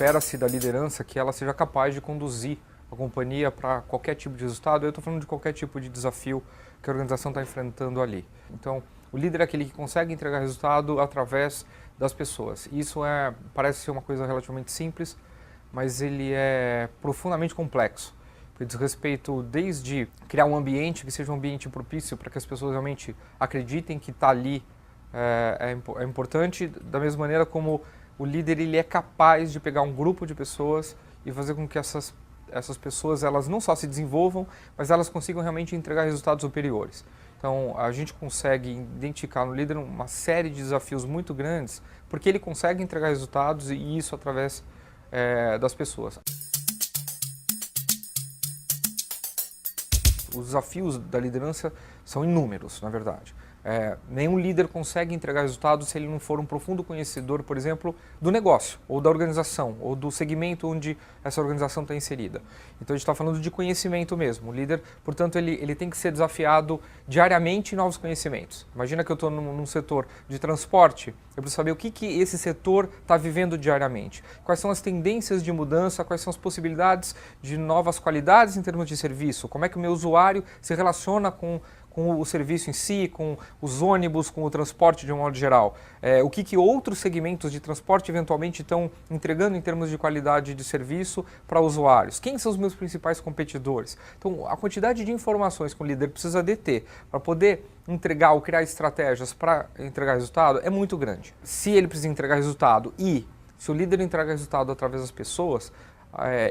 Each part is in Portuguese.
espera-se da liderança que ela seja capaz de conduzir a companhia para qualquer tipo de resultado. Eu estou falando de qualquer tipo de desafio que a organização está enfrentando ali. Então, o líder é aquele que consegue entregar resultado através das pessoas. Isso parece ser uma coisa relativamente simples, mas ele é profundamente complexo. Porque diz respeito desde criar um ambiente que seja um ambiente propício para que as pessoas realmente acreditem que está ali é importante, da mesma maneira como o líder ele é capaz de pegar um grupo de pessoas e fazer com que essas pessoas elas não só se desenvolvam, mas elas consigam realmente entregar resultados superiores. Então, a gente consegue identificar no líder uma série de desafios muito grandes, porque ele consegue entregar resultados e isso através das pessoas. Os desafios da liderança são inúmeros, na verdade. Nenhum líder consegue entregar resultados se ele não for um profundo conhecedor, por exemplo, do negócio, ou da organização, ou do segmento onde essa organização está inserida. Então a gente está falando de conhecimento mesmo. O líder, portanto, ele tem que ser desafiado diariamente em novos conhecimentos. Imagina que eu estou num setor de transporte, eu preciso saber o que esse setor está vivendo diariamente. Quais são as tendências de mudança, quais são as possibilidades de novas qualidades em termos de serviço, como é que o meu usuário se relaciona com o serviço em si, com os ônibus, com o transporte de um modo geral. O que outros segmentos de transporte eventualmente estão entregando em termos de qualidade de serviço para usuários. Quem são os meus principais competidores? Então, a quantidade de informações que o líder precisa deter para poder entregar ou criar estratégias para entregar resultado é muito grande. Se ele precisa entregar resultado e se o líder entrega resultado através das pessoas,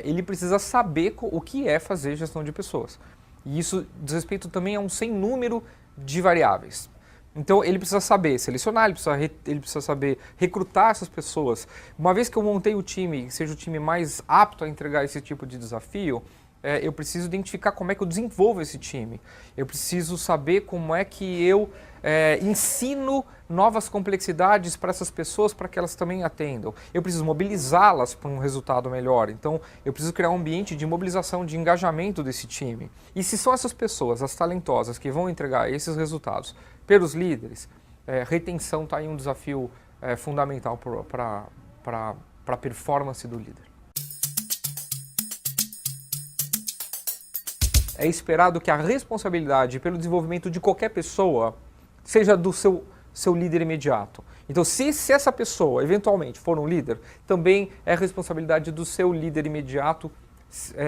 ele precisa saber o que é fazer gestão de pessoas. E isso diz respeito também a um sem número de variáveis. Então ele precisa saber selecionar, ele precisa saber recrutar essas pessoas. Uma vez que eu montei o time, que seja o time mais apto a entregar esse tipo de desafio, eu preciso identificar como é que eu desenvolvo esse time. Eu preciso saber como é que eu ensino novas complexidades para essas pessoas para que elas também atendam. Eu preciso mobilizá-las para um resultado melhor. Então, eu preciso criar um ambiente de mobilização, de engajamento desse time. E se são essas pessoas, as talentosas, que vão entregar esses resultados pelos líderes, retenção está aí um desafio fundamental para a performance do líder. É esperado que a responsabilidade pelo desenvolvimento de qualquer pessoa seja do seu líder imediato. Então, se essa pessoa eventualmente for um líder, também é responsabilidade do seu líder imediato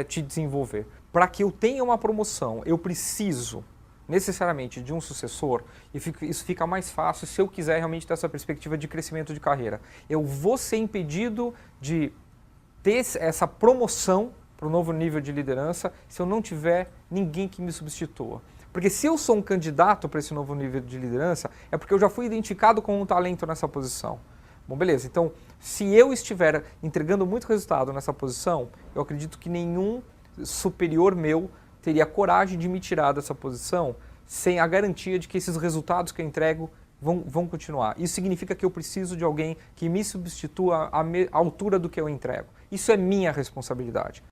te desenvolver. Para que eu tenha uma promoção, eu preciso necessariamente de um sucessor, e isso fica mais fácil se eu quiser realmente ter essa perspectiva de crescimento de carreira. Eu vou ser impedido de ter essa promoção para um novo nível de liderança se eu não tiver ninguém que me substitua. Porque se eu sou um candidato para esse novo nível de liderança, é porque eu já fui identificado como um talento nessa posição. Bom, beleza. Então, se eu estiver entregando muito resultado nessa posição, eu acredito que nenhum superior meu teria coragem de me tirar dessa posição sem a garantia de que esses resultados que eu entrego vão continuar. Isso significa que eu preciso de alguém que me substitua à altura do que eu entrego. Isso é minha responsabilidade.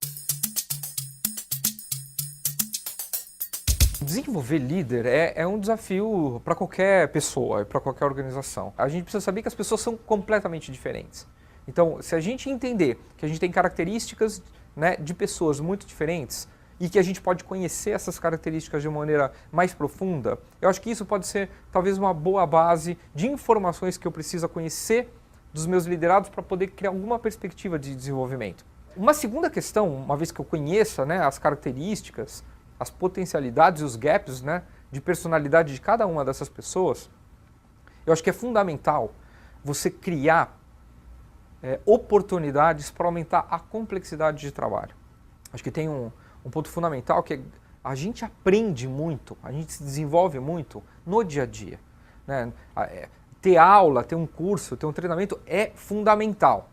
Desenvolver líder é um desafio para qualquer pessoa, para qualquer organização. A gente precisa saber que as pessoas são completamente diferentes. Então, se a gente entender que a gente tem características, né, de pessoas muito diferentes e que a gente pode conhecer essas características de uma maneira mais profunda, eu acho que isso pode ser talvez uma boa base de informações que eu preciso conhecer dos meus liderados para poder criar alguma perspectiva de desenvolvimento. Uma segunda questão, uma vez que eu conheça, né, as características, as potencialidades e os gaps, né, de personalidade de cada uma dessas pessoas, eu acho que é fundamental você criar oportunidades para aumentar a complexidade de trabalho. Acho que tem um ponto fundamental que é a gente aprende muito, a gente se desenvolve muito no dia a dia. Né? Ter aula, ter um curso, ter um treinamento é fundamental.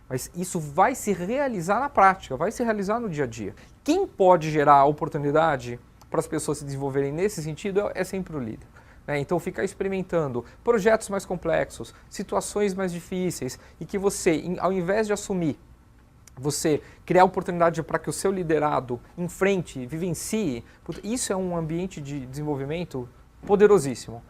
Mas isso vai se realizar na prática, vai se realizar no dia a dia. Quem pode gerar oportunidade para as pessoas se desenvolverem nesse sentido é sempre o líder. Então, ficar experimentando projetos mais complexos, situações mais difíceis, e que você, ao invés de assumir, você criar oportunidade para que o seu liderado enfrente, vivencie, isso é um ambiente de desenvolvimento poderosíssimo.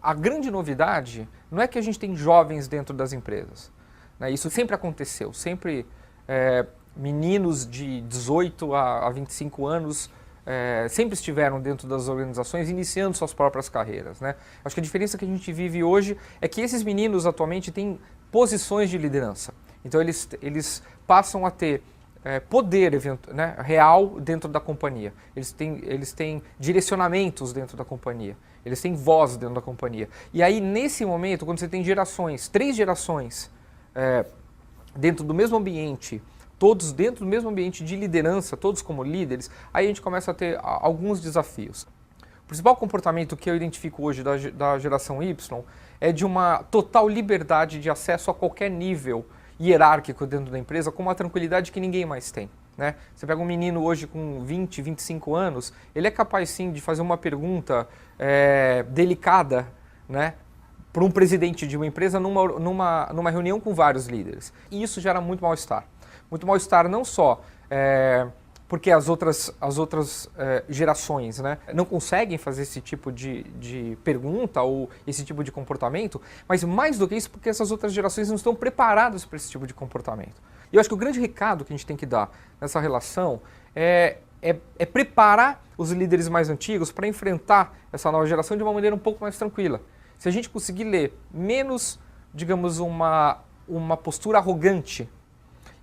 a grande novidade não é que a gente tem jovens dentro das empresas, né? Isso sempre aconteceu, sempre meninos de 18 a 25 anos sempre estiveram dentro das organizações iniciando suas próprias carreiras, né? Acho que a diferença que a gente vive hoje é que esses meninos atualmente têm posições de liderança. Então eles passam a ter poder, né, real dentro da companhia. Eles têm direcionamentos dentro da companhia. Eles têm voz dentro da companhia. E aí, nesse momento, quando você tem gerações, 3 gerações dentro do mesmo ambiente, todos dentro do mesmo ambiente de liderança, todos como líderes, aí a gente começa a ter alguns desafios. O principal comportamento que eu identifico hoje da geração Y é de uma total liberdade de acesso a qualquer nível hierárquico dentro da empresa, com uma tranquilidade que ninguém mais tem, né? Você pega um menino hoje com 20, 25 anos, ele é capaz sim de fazer uma pergunta delicada, né, para um presidente de uma empresa numa reunião com vários líderes. E isso gera muito mal-estar. Muito mal-estar não só porque as outras gerações, né, não conseguem fazer esse tipo de pergunta ou esse tipo de comportamento, mas mais do que isso, porque essas outras gerações não estão preparadas para esse tipo de comportamento. E eu acho que o grande recado que a gente tem que dar nessa relação é preparar os líderes mais antigos para enfrentar essa nova geração de uma maneira um pouco mais tranquila. Se a gente conseguir ler menos, digamos, uma postura arrogante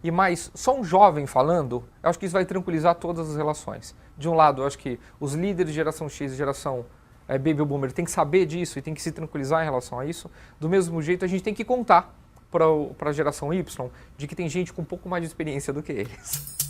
e mais só um jovem falando, eu acho que isso vai tranquilizar todas as relações. De um lado, eu acho que os líderes de geração X e geração Baby Boomer têm que saber disso e têm que se tranquilizar em relação a isso. Do mesmo jeito, a gente tem que contar para a geração Y de que tem gente com um pouco mais de experiência do que eles.